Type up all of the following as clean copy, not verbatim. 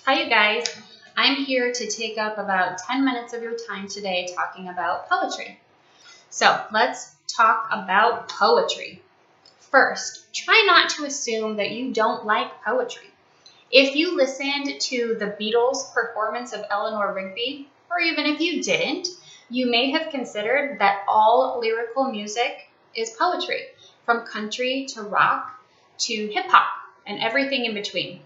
Hi, you guys. I'm here to take up about 10 minutes of your time today talking about poetry. So let's talk about poetry. First, try not to assume that you don't like poetry. If you listened to the Beatles' performance of Eleanor Rigby, or even if you didn't, you may have considered that all lyrical music is poetry, from country to rock to hip hop and everything in between.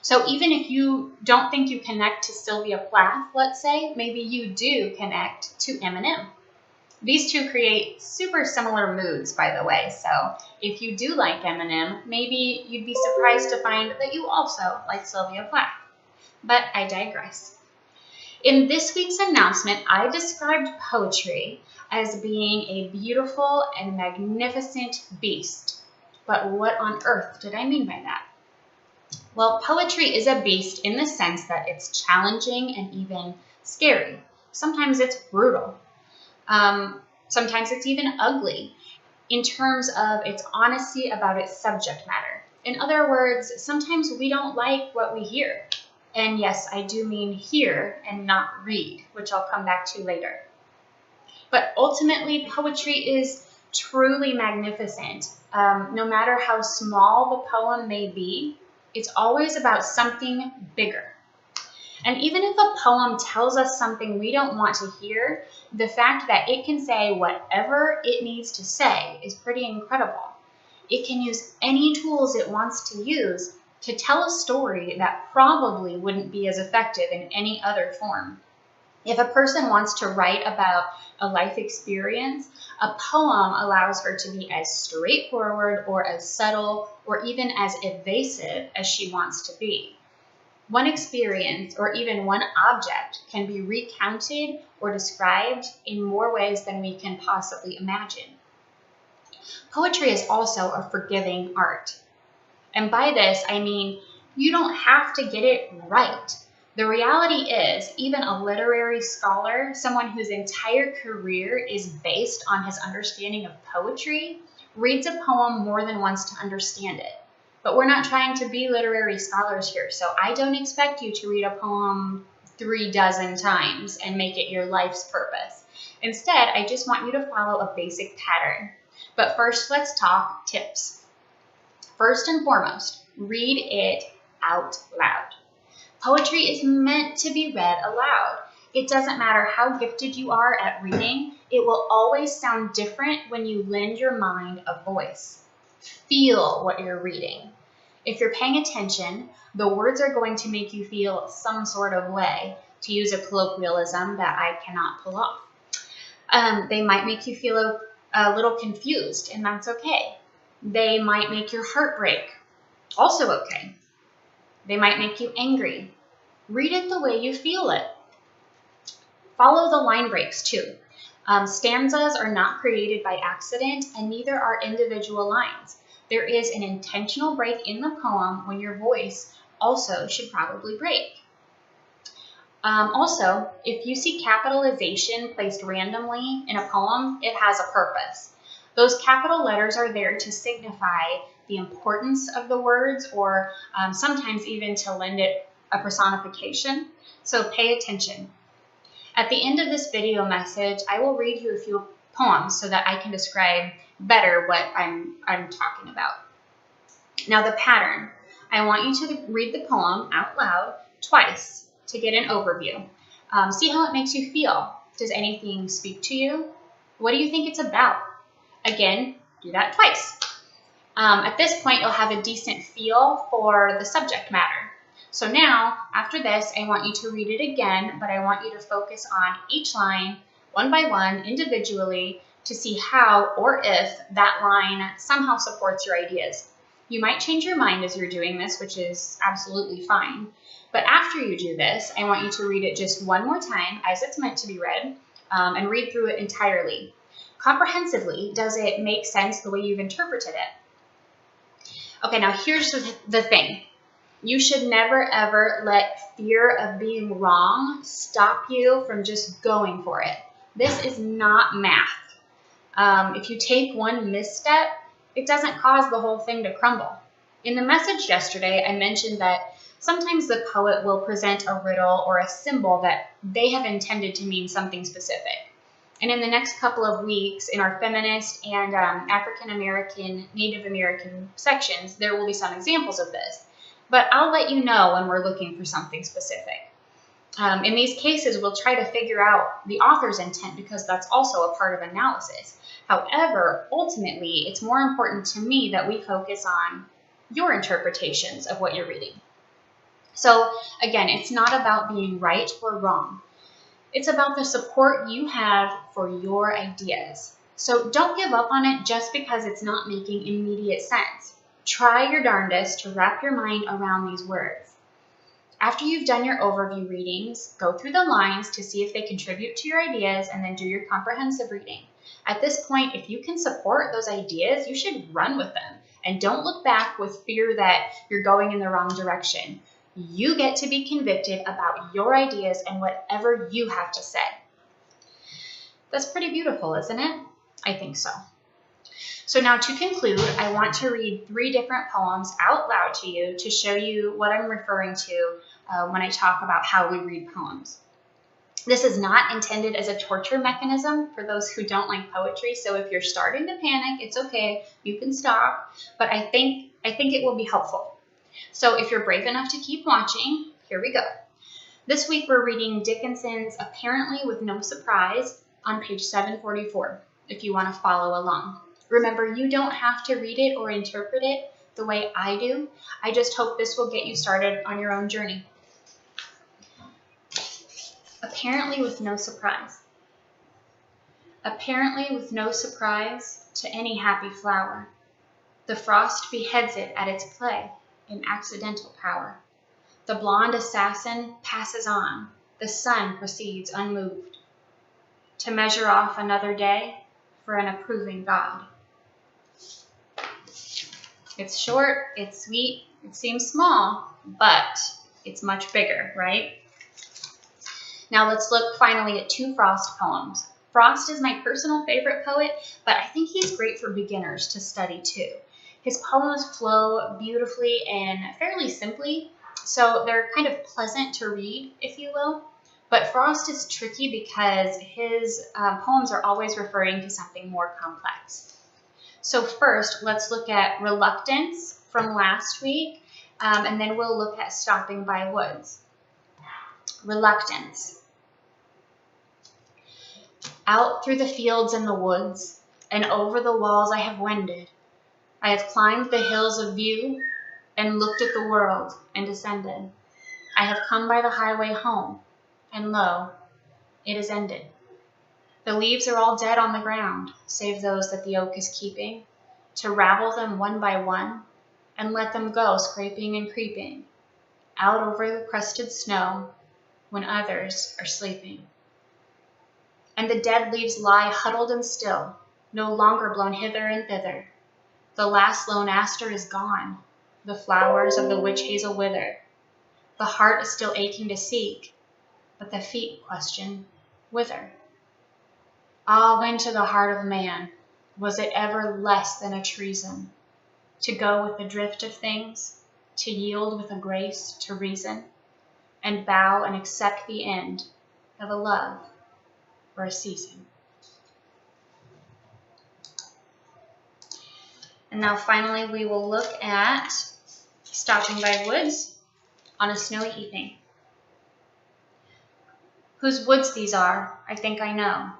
So even if you don't think you connect to Sylvia Plath, let's say, maybe you do connect to Eminem. These two create super similar moods, by the way, so if you do like Eminem, maybe you'd be surprised to find that you also like Sylvia Plath. But I digress. In this week's announcement, I described poetry as being a beautiful and magnificent beast. But what on earth did I mean by that? Well, poetry is a beast in the sense that it's challenging and even scary. Sometimes it's brutal. Sometimes it's even ugly in terms of its honesty about its subject matter. In other words, sometimes we don't like what we hear. And yes, I do mean hear and not read, which I'll come back to later. But ultimately, poetry is truly magnificent. No matter how small the poem may be, it's always about something bigger. And even if a poem tells us something we don't want to hear, the fact that it can say whatever it needs to say is pretty incredible. It can use any tools it wants to use to tell a story that probably wouldn't be as effective in any other form. If a person wants to write about a life experience, a poem allows her to be as straightforward or as subtle or even as evasive as she wants to be. One experience or even one object can be recounted or described in more ways than we can possibly imagine. Poetry is also a forgiving art. And by this, I mean you don't have to get it right. The reality is, even a literary scholar, someone whose entire career is based on his understanding of poetry, reads a poem more than once to understand it. But we're not trying to be literary scholars here, so I don't expect you to read a poem 36 times and make it your life's purpose. Instead, I just want you to follow a basic pattern. But first, let's talk tips. First and foremost, read it out loud. Poetry is meant to be read aloud. It doesn't matter how gifted you are at reading, it will always sound different when you lend your mind a voice. Feel what you're reading. If you're paying attention, the words are going to make you feel some sort of way, to use a colloquialism that I cannot pull off. They might make you feel a little confused, and that's okay. They might make your heart break, also okay. They might make you angry. Read it the way you feel it. Follow the line breaks too. Stanzas are not created by accident, and neither are individual lines. There is an intentional break in the poem when your voice also should probably break. Also, if you see capitalization placed randomly in a poem, it has a purpose. Those capital letters are there to signify the importance of the words or sometimes even to lend it a personification. So pay attention. At the end of this video message, I will read you a few poems so that I can describe better what I'm talking about. Now the pattern. I want you to read the poem out loud twice to get an overview. See how it makes you feel. Does anything speak to you? What do you think it's about? Again, do that twice. At this point, you'll have a decent feel for the subject matter. So now, after this, I want you to read it again, but I want you to focus on each line, one by one, individually, to see how or if that line somehow supports your ideas. You might change your mind as you're doing this, which is absolutely fine. But after you do this, I want you to read it just one more time as it's meant to be read, and read through it entirely. Comprehensively, does it make sense the way you've interpreted it? Okay, now here's the thing. You should never ever let fear of being wrong stop you from just going for it. This is not math. If you take one misstep, it doesn't cause the whole thing to crumble. In the message yesterday, I mentioned that sometimes the poet will present a riddle or a symbol that they have intended to mean something specific. And in the next couple of weeks, in our feminist and African American, Native American sections, there will be some examples of this. But I'll let you know when we're looking for something specific. In these cases, we'll try to figure out the author's intent because that's also a part of analysis. However, ultimately, it's more important to me that we focus on your interpretations of what you're reading. So again, it's not about being right or wrong. It's about the support you have for your ideas. So don't give up on it just because it's not making immediate sense. Try your darndest to wrap your mind around these words. After you've done your overview readings, go through the lines to see if they contribute to your ideas and then do your comprehensive reading. At this point, if you can support those ideas, you should run with them and don't look back with fear that you're going in the wrong direction. You get to be convicted about your ideas and whatever you have to say. That's pretty beautiful, isn't it? I think so. So now to conclude, I want to read 3 different poems out loud to you to show you what I'm referring to when I talk about how we read poems. This is not intended as a torture mechanism for those who don't like poetry, so if you're starting to panic, it's okay, you can stop, but I think it will be helpful. So if you're brave enough to keep watching, here we go. This week we're reading Dickinson's Apparently with No Surprise on page 744, if you want to follow along. Remember, you don't have to read it or interpret it the way I do. I just hope this will get you started on your own journey. Apparently with no surprise. Apparently with no surprise to any happy flower, the frost beheads it at its play in accidental power. The blonde assassin passes on, the sun proceeds unmoved, to measure off another day for an approving God. It's short, it's sweet, it seems small, but it's much bigger, right? Now let's look finally at 2 Frost poems. Frost is my personal favorite poet, but I think he's great for beginners to study too. His poems flow beautifully and fairly simply, so they're kind of pleasant to read, if you will. But Frost is tricky because his poems are always referring to something more complex. So first, let's look at Reluctance from last week, and then we'll look at Stopping by Woods. Reluctance. Out through the fields and the woods, and over the walls I have wended. I have climbed the hills of view, and looked at the world, and descended. I have come by the highway home, and lo, it is ended. The leaves are all dead on the ground, save those that the oak is keeping, to ravel them one by one, and let them go scraping and creeping, out over the crusted snow, when others are sleeping. And the dead leaves lie huddled and still, no longer blown hither and thither. The last lone aster is gone, the flowers of the witch hazel wither. The heart is still aching to seek, but the feet question, whither? Ah, when to the heart of man was it ever less than a treason to go with the drift of things, to yield with a grace to reason, and bow and accept the end of a love or a season? And now finally we will look at Stopping by Woods on a Snowy Evening. Whose woods these are, I think I know.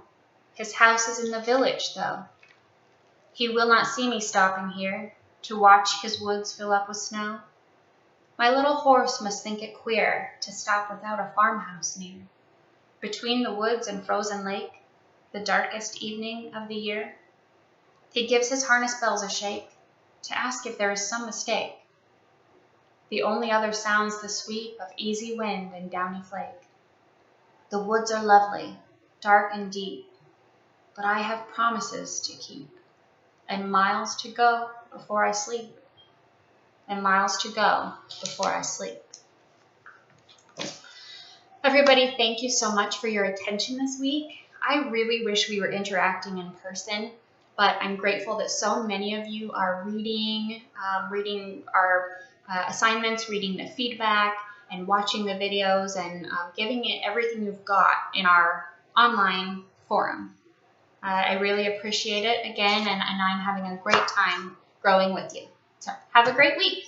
His house is in the village, though. He will not see me stopping here to watch his woods fill up with snow. My little horse must think it queer to stop without a farmhouse near. Between the woods and frozen lake, the darkest evening of the year, he gives his harness bells a shake to ask if there is some mistake. The only other sounds the sweep of easy wind and downy flake. The woods are lovely, dark and deep, but I have promises to keep, and miles to go before I sleep, and miles to go before I sleep. Everybody, thank you so much for your attention this week. I really wish we were interacting in person. but I'm grateful that so many of you are reading our assignments, reading the feedback, and watching the videos, and giving it everything you've got in our online forum. I really appreciate it again, and I'm having a great time growing with you. So have a great week.